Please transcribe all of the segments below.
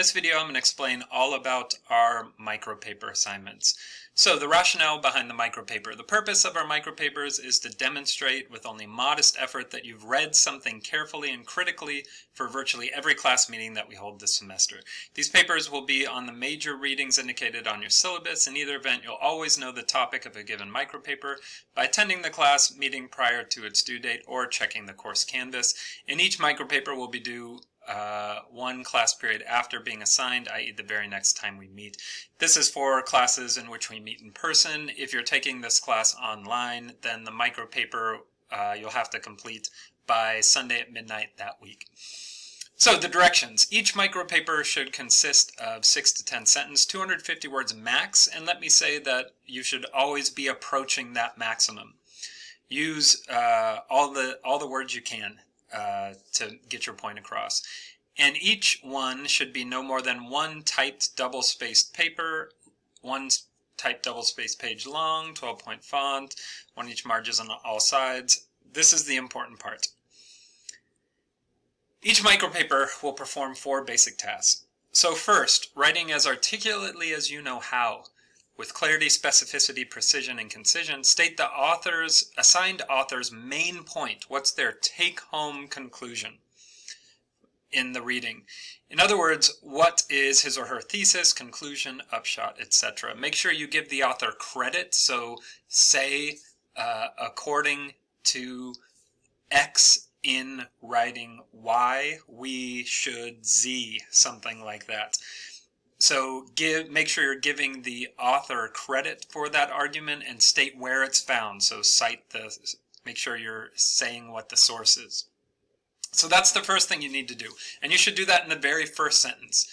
this video I'm going to explain all about our micropaper assignments. So the rationale behind the micropaper. The purpose of our micropapers is to demonstrate with only modest effort that you've read something carefully and critically for virtually every class meeting that we hold this semester. These papers will be on the major readings indicated on your syllabus. In either event, you'll always know the topic of a given micropaper by attending the class meeting prior to its due date or checking the course canvas. And each micropaper will be due one class period after being assigned, i.e. the very next time we meet. This is for classes in which we meet in person. If you're taking this class online, then the micropaper you'll have to complete by Sunday at midnight that week. So the directions. Each micropaper should consist of 6 to 10 sentences, 250 words max, and let me say that you should always be approaching that maximum. Use all the words you can to get your point across. And each one should be no more than one typed double-spaced paper, one typed double-spaced page long, 12-point font, one each margins on all sides. This is the important part. Each micropaper will perform 4 basic tasks. So first, writing as articulately as you know how, with clarity, specificity, precision, and concision. State the assigned author's main point. What's their take-home conclusion in the reading? In other words, what is his or her thesis, conclusion, upshot, etc. Make sure you give the author credit. So say, according to X in writing Y, we should Z, something like that. So make sure you're giving the author credit for that argument and state where it's found. So make sure you're saying what the source is. So that's the first thing you need to do. And you should do that in the very first sentence.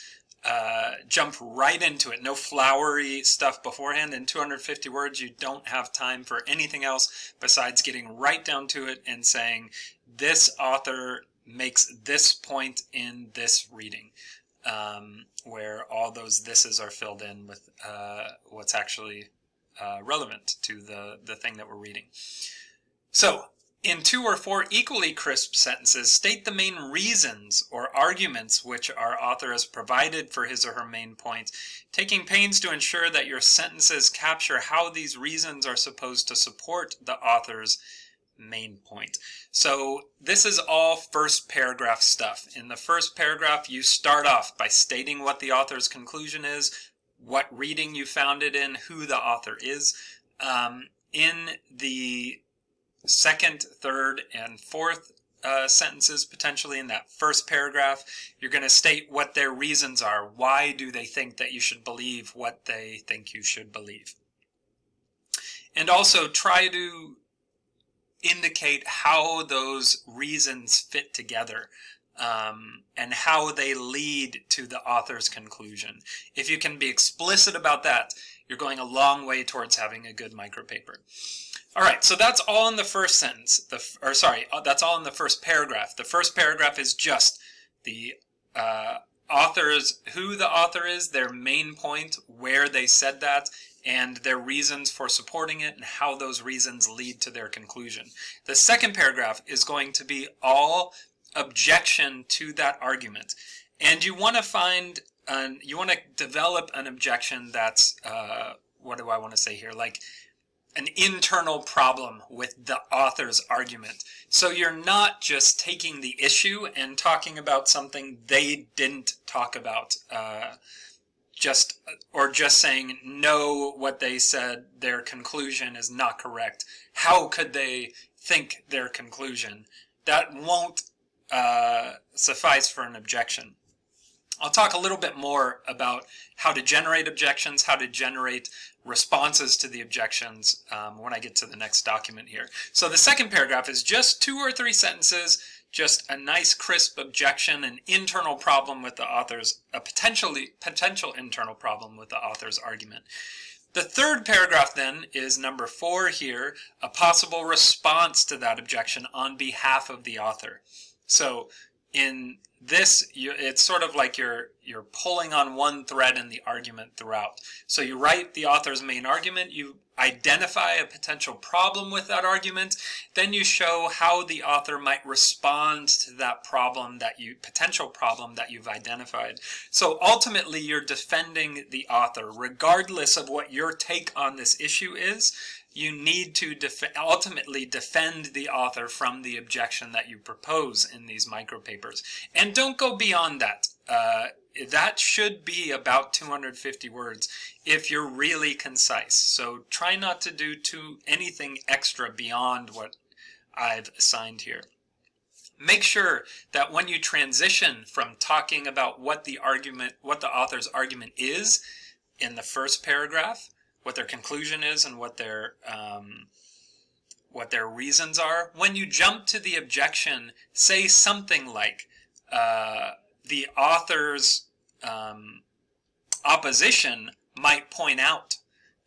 Jump right into it. No flowery stuff beforehand. In 250 words, you don't have time for anything else besides getting right down to it and saying, this author makes this point in this reading. Where all those thises are filled in with what's actually relevant to the thing that we're reading. So, in 2 or 4 equally crisp sentences, state the main reasons or arguments which our author has provided for his or her main point, taking pains to ensure that your sentences capture how these reasons are supposed to support the author's main point. So this is all first paragraph stuff. In the first paragraph, you start off by stating what the author's conclusion is, what reading you found it in, who the author is. In the second, third, and fourth sentences, potentially in that first paragraph, you're going to state what their reasons are. Why do they think that you should believe what they think you should believe? And also try to indicate how those reasons fit together and how they lead to the author's conclusion. If you can be explicit about that, you're going a long way towards having a good micropaper. All right, so that's all in the first sentence. That's all in the first paragraph. The first paragraph is just the who the author is, their main point, where they said that, and their reasons for supporting it, and how those reasons lead to their conclusion. The second paragraph is going to be all objection to that argument. And you want to develop an objection that's, what do I want to say here? Like an internal problem with the author's argument. So you're not just taking the issue and talking about something they didn't talk about, just saying, no, what they said, their conclusion is not correct. How could they think their conclusion? That won't suffice for an objection. I'll talk a little bit more about how to generate objections, how to generate responses to the objections when I get to the next document here. So the second paragraph is just 2 or 3 sentences, just a nice crisp objection, an internal problem with the author's, a potential internal problem with the author's argument. The third paragraph then is number 4 here, a possible response to that objection on behalf of the author. So in this, it's sort of like you're pulling on one thread in the argument throughout. So you write the author's main argument, you identify a potential problem with that argument, then you show how the author might respond to that potential problem that you've identified. So ultimately you're defending the author. Regardless of what your take on this issue is, you need to ultimately defend the author from the objection that you propose in these micropapers. And don't go beyond that. That should be about 250 words if you're really concise. So try not to do anything extra beyond what I've assigned here. Make sure that when you transition from talking about what the author's argument is in the first paragraph, what their conclusion is and what their reasons are, when you jump to the objection, say something like the author's opposition might point out,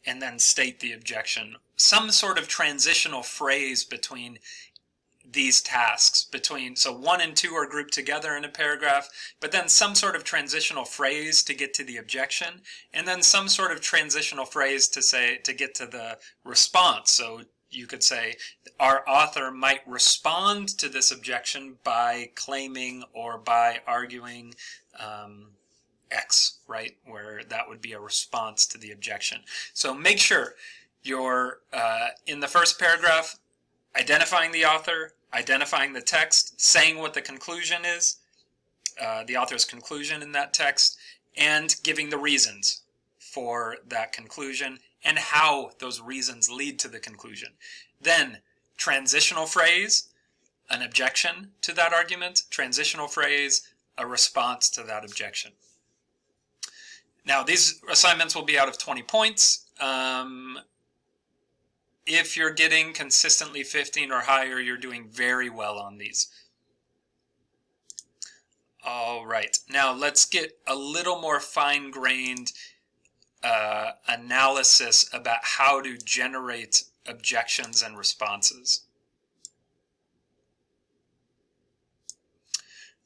and then state the objection. Some sort of transitional phrase between these tasks, so 1 and 2 are grouped together in a paragraph, but then some sort of transitional phrase to get to the objection, and then some sort of transitional phrase to get to the response. So you could say our author might respond to this objection by claiming or by arguing X, right, where that would be a response to the objection. So make sure you're in the first paragraph identifying the author, identifying the text, saying what the conclusion is, the author's conclusion in that text, and giving the reasons for that conclusion and how those reasons lead to the conclusion. Then, transitional phrase, an objection to that argument, transitional phrase, a response to that objection. Now, these assignments will be out of 20 points. If you're getting consistently 15 or higher, you're doing very well on these. All right, now let's get a little more fine-grained analysis about how to generate objections and responses.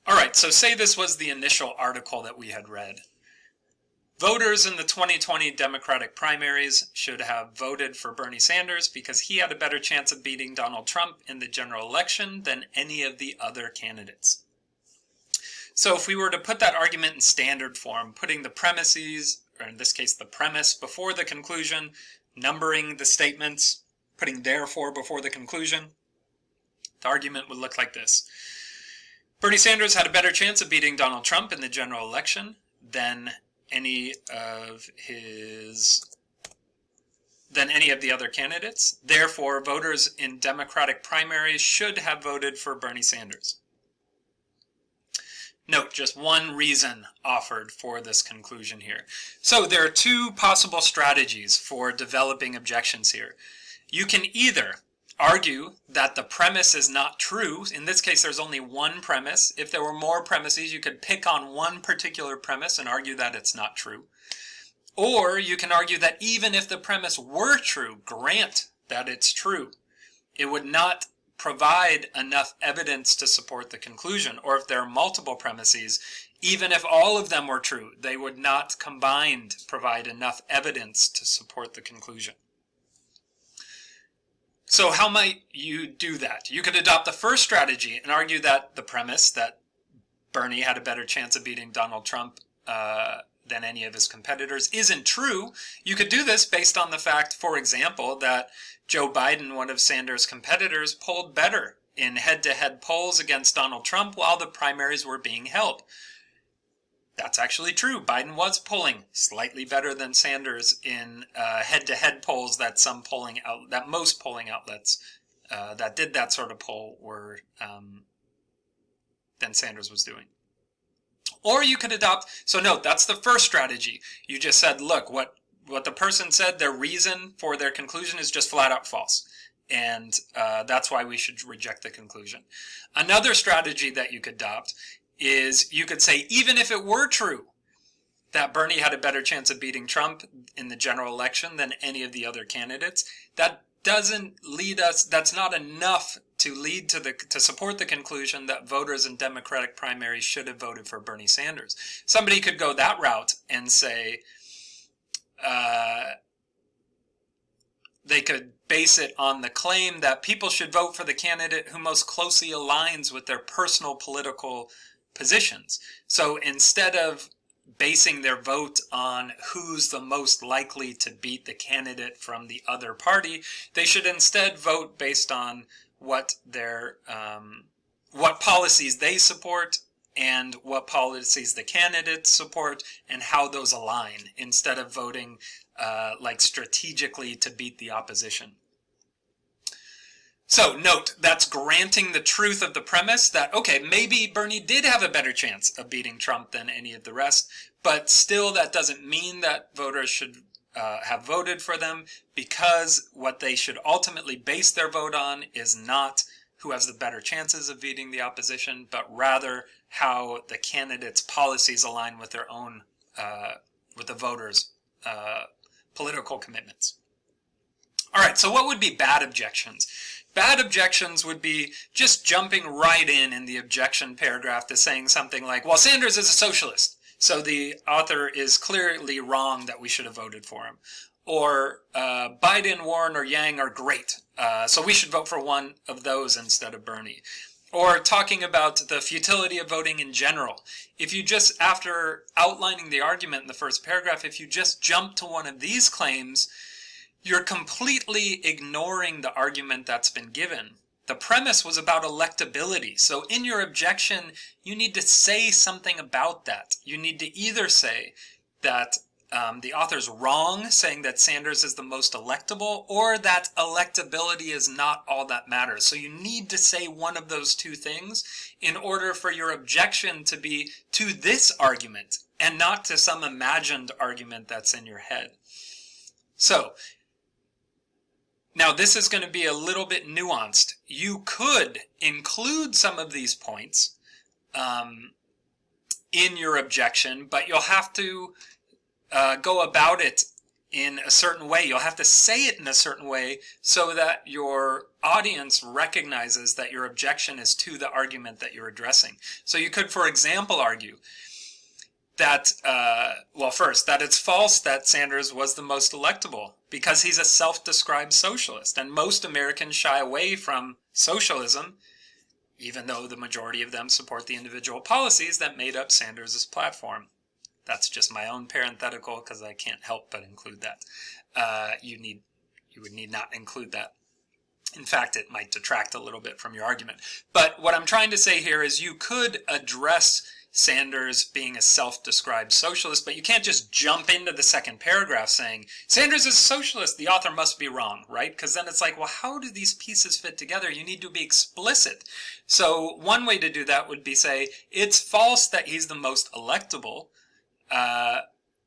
All right, so say this was the initial article that we had read. Voters in the 2020 Democratic primaries should have voted for Bernie Sanders because he had a better chance of beating Donald Trump in the general election than any of the other candidates. So if we were to put that argument in standard form, putting the premises, or in this case the premise, before the conclusion, numbering the statements, putting therefore before the conclusion, the argument would look like this. Bernie Sanders had a better chance of beating Donald Trump in the general election than any of the other candidates. Therefore, voters in Democratic primaries should have voted for Bernie Sanders. Note just one reason offered for this conclusion here. So there are two possible strategies for developing objections here. You can either argue that the premise is not true. In this case, there's only one premise. If there were more premises, you could pick on one particular premise and argue that it's not true. Or you can argue that even if the premise were true, grant that it's true, it would not provide enough evidence to support the conclusion. Or if there are multiple premises, even if all of them were true, they would not combined provide enough evidence to support the conclusion. So how might you do that? You could adopt the first strategy and argue that the premise that Bernie had a better chance of beating Donald Trump than any of his competitors isn't true. You could do this based on the fact, for example, that Joe Biden, one of Sanders' competitors, polled better in head-to-head polls against Donald Trump while the primaries were being held. That's actually true. Biden was polling slightly better than Sanders in head-to-head polls that most polling outlets that did that sort of poll were than Sanders was doing. Or you could adopt, so note, that's the first strategy. You just said, look, what the person said, their reason for their conclusion is just flat out false. And that's why we should reject the conclusion. Another strategy that you could adopt is you could say, even if it were true that Bernie had a better chance of beating Trump in the general election than any of the other candidates, that doesn't lead us, that's not enough to lead to support the conclusion that voters in Democratic primaries should have voted for Bernie Sanders. Somebody could go that route and say they could base it on the claim that people should vote for the candidate who most closely aligns with their personal political positions. So instead of basing their vote on who's the most likely to beat the candidate from the other party, they should instead vote based on what their what policies they support and what policies the candidates support and how those align, instead of voting like strategically to beat the opposition. So note, that's granting the truth of the premise that, okay, maybe Bernie did have a better chance of beating Trump than any of the rest, but still that doesn't mean that voters should have voted for them, because what they should ultimately base their vote on is not who has the better chances of beating the opposition, but rather how the candidate's policies align with their own, with the voters' political commitments. All right, so what would be bad objections? Bad objections would be just jumping right in the objection paragraph to saying something like, well, Sanders is a socialist, so the author is clearly wrong that we should have voted for him. Or Biden, Warren, or Yang are great, so we should vote for one of those instead of Bernie. Or talking about the futility of voting in general. If you just, after outlining the argument in the first paragraph, if you just jump to one of these claims, you're completely ignoring the argument that's been given. The premise was about electability. So in your objection, you need to say something about that. You need to either say that the author's wrong, saying that Sanders is the most electable, or that electability is not all that matters. So you need to say one of those two things in order for your objection to be to this argument and not to some imagined argument that's in your head. So now this is going to be a little bit nuanced. You could include some of these points in your objection, but you'll have to go about it in a certain way. You'll have to say it in a certain way so that your audience recognizes that your objection is to the argument that you're addressing. So you could, for example, argue that, well, first, that it's false that Sanders was the most electable because he's a self-described socialist, and most Americans shy away from socialism, even though the majority of them support the individual policies that made up Sanders' platform. That's just my own parenthetical because I can't help but include that. You would need not include that. In fact, it might detract a little bit from your argument. But what I'm trying to say here is you could address Sanders being a self-described socialist, but you can't just jump into the second paragraph saying, Sanders is a socialist, the author must be wrong, right? Because then it's like, well, how do these pieces fit together? You need to be explicit. So one way to do that would be say, it's false that he's the most electable.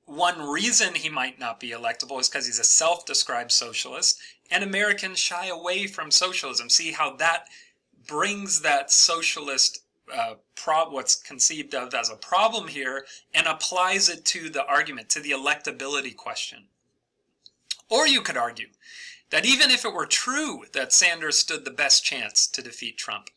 One reason he might not be electable is because he's a self-described socialist, and Americans shy away from socialism. See how that brings that socialist what's conceived of as a problem here and applies it to the argument, to the electability question. Or you could argue that even if it were true that Sanders stood the best chance to defeat Trump,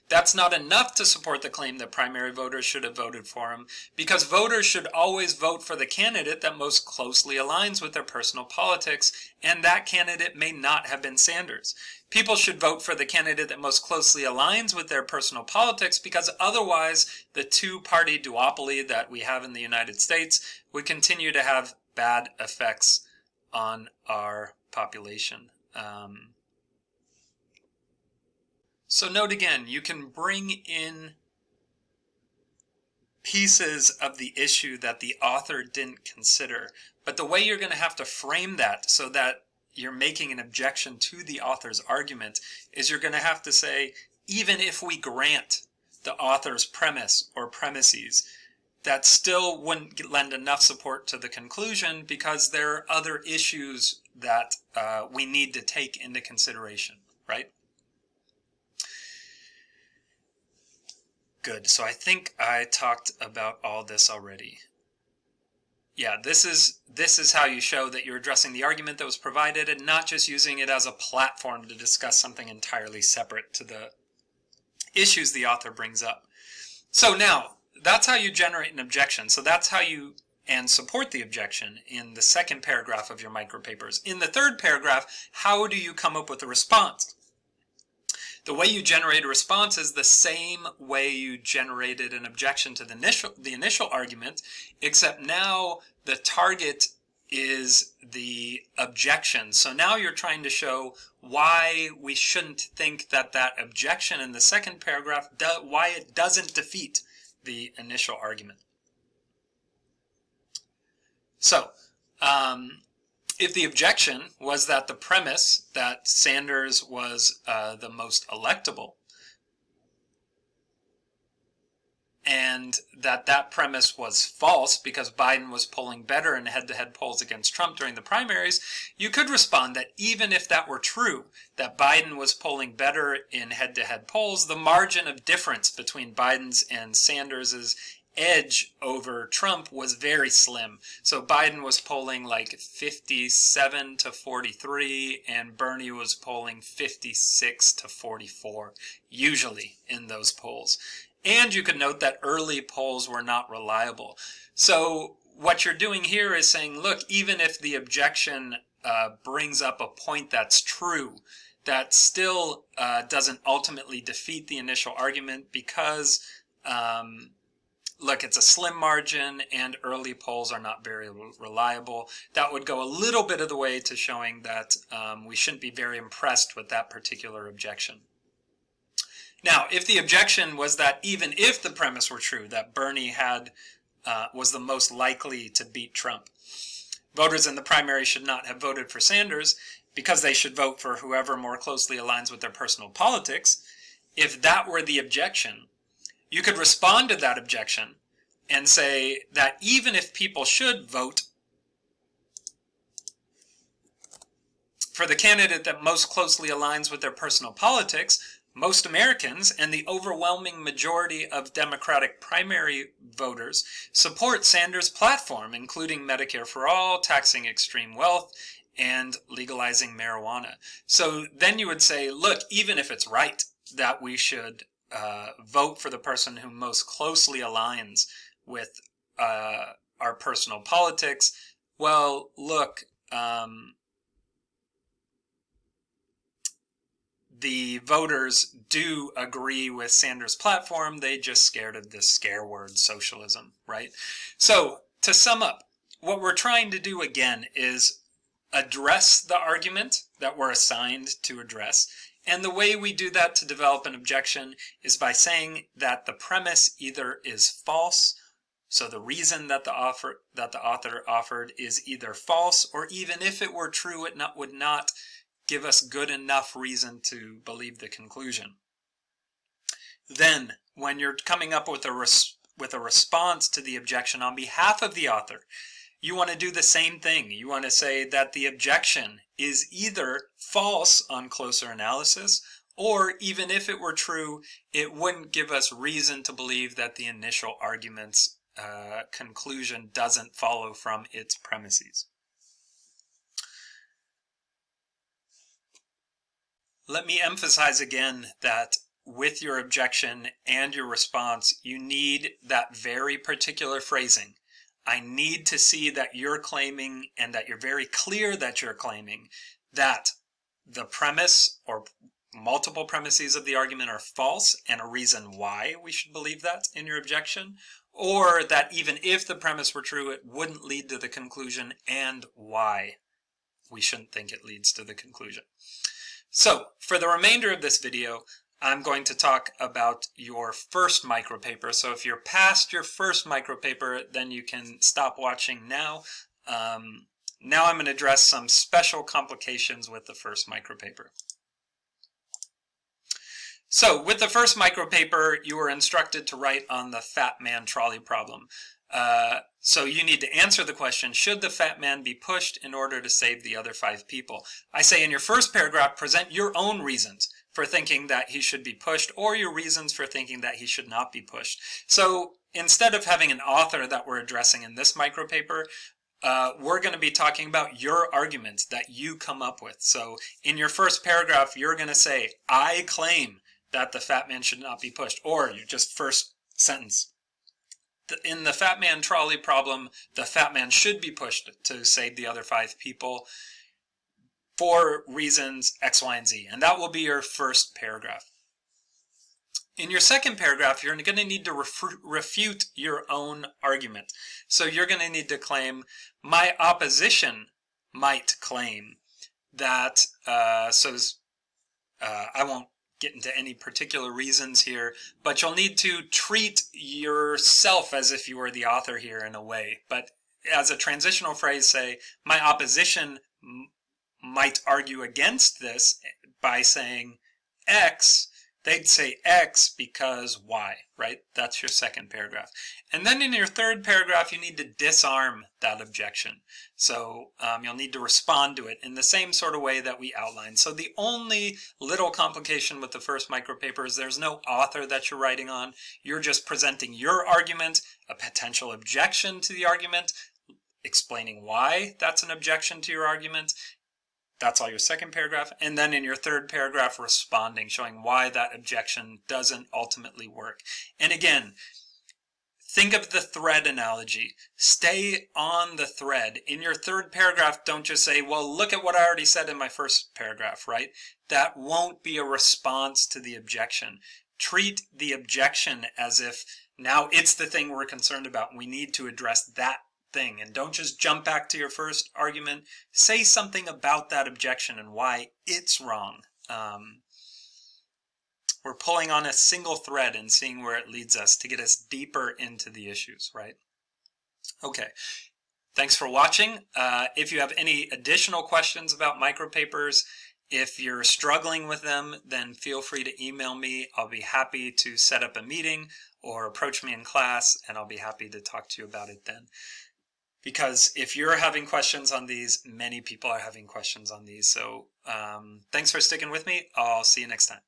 that's not enough to support the claim that primary voters should have voted for him, because voters should always vote for the candidate that most closely aligns with their personal politics, and that candidate may not have been Sanders. People should vote for the candidate that most closely aligns with their personal politics, because otherwise the two-party duopoly that we have in the United States would continue to have bad effects on our population. So note again, you can bring in pieces of the issue that the author didn't consider, but the way you're going to have to frame that so that you're making an objection to the author's argument is you're going to have to say, even if we grant the author's premise or premises, that still wouldn't lend enough support to the conclusion because there are other issues that we need to take into consideration, right? Good. So I think I talked about all this already. yeah, this is how you show that you're addressing the argument that was provided and not just using it as a platform to discuss something entirely separate to the issues the author brings up. So now, that's how you generate an objection. So that's how you support the objection in the second paragraph of your micropapers. In the third paragraph, how do you come up with a response? The way you generate a response is the same way you generated an objection to the initial argument, except now the target is the objection. So now you're trying to show why we shouldn't think that that objection in the second paragraph, why it doesn't defeat the initial argument. So, if the objection was that the premise that Sanders was the most electable, and that premise was false because Biden was polling better in head-to-head polls against Trump during the primaries, you could respond that even if that were true, that Biden was polling better in head-to-head polls, the margin of difference between Biden's and Sanders's edge over Trump was very slim. So Biden was polling like 57 to 43 and Bernie was polling 56 to 44, usually in those polls. And you could note that early polls were not reliable. So what you're doing here is saying, look, even if the objection brings up a point that's true, that still doesn't ultimately defeat the initial argument because look, it's a slim margin and early polls are not very reliable. That would go a little bit of the way to showing that we shouldn't be very impressed with that particular objection. Now, if the objection was that even if the premise were true, that Bernie was the most likely to beat Trump, voters in the primary should not have voted for Sanders because they should vote for whoever more closely aligns with their personal politics, if that were the objection, you could respond to that objection and say that even if people should vote for the candidate that most closely aligns with their personal politics, most Americans and the overwhelming majority of Democratic primary voters support Sanders' platform, including Medicare for all, taxing extreme wealth, and legalizing marijuana. So then you would say, look, even if it's right that we should vote for the person who most closely aligns with our personal politics, well, look, the voters do agree with Sanders' platform. They just scared of this scare word, socialism, right? So to sum up, what we're trying to do again is address the argument that we're assigned to address. And the way we do that to develop an objection is by saying that the premise either is false, so the reason that the author offered is either false, or even if it were true, it would not give us good enough reason to believe the conclusion. Then, when you're coming up with a response to the objection on behalf of the author, you want to do the same thing. You want to say that the objection is either false on closer analysis, or even if it were true, it wouldn't give us reason to believe that the initial argument's conclusion doesn't follow from its premises. Let me emphasize again that with your objection and your response, you need that very particular phrasing. I need to see that you're claiming, and that you're very clear that you're claiming, that the premise or multiple premises of the argument are false and a reason why we should believe that in your objection, or that even if the premise were true, it wouldn't lead to the conclusion and why we shouldn't think it leads to the conclusion. So, for the remainder of this video, I'm going to talk about your first micropaper. So if you're past your first micropaper, then you can stop watching now. Now I'm going to address some special complications with the first micropaper. So with the first micropaper, you were instructed to write on the fat man trolley problem. So you need to answer the question, should the fat man be pushed in order to save the other 5 people? I say in your first paragraph, present your own reasons for thinking that he should be pushed, or your reasons for thinking that he should not be pushed. So instead of having an author that we're addressing in this micropaper, we're going to be talking about your arguments that you come up with. So in your first paragraph, you're going to say, I claim that the fat man should not be pushed, or your just first sentence. In the fat man trolley problem, the fat man should be pushed to save the other 5 people for reasons X, Y, and Z. And that will be your first paragraph. In your second paragraph, you're going to need to refute your own argument. So you're going to need to claim, my opposition might claim that, I won't get into any particular reasons here, but you'll need to treat yourself as if you were the author here in a way. But as a transitional phrase, say, my opposition might argue against this by saying X. They'd say X because Y, right? That's your second paragraph. And then in your third paragraph, you need to disarm that objection. So you'll need to respond to it in the same sort of way that we outlined. So the only little complication with the first micropaper is there's no author that you're writing on. You're just presenting your argument, a potential objection to the argument, explaining why that's an objection to your argument. That's all your second paragraph. And then in your third paragraph, responding, showing why that objection doesn't ultimately work. And again, think of the thread analogy. Stay on the thread. In your third paragraph, don't just say, well, look at what I already said in my first paragraph, right? That won't be a response to the objection. Treat the objection as if now it's the thing we're concerned about. We need to address that thing, and don't just jump back to your first argument. Say something about that objection and why it's wrong. We're pulling on a single thread and seeing where it leads us to get us deeper into the issues, right? Okay, thanks for watching. If you have any additional questions about micropapers, if you're struggling with them, then feel free to email me. I'll be happy to set up a meeting, or approach me in class, and I'll be happy to talk to you about it then. Because if you're having questions on these, many people are having questions on these. So thanks for sticking with me. I'll see you next time.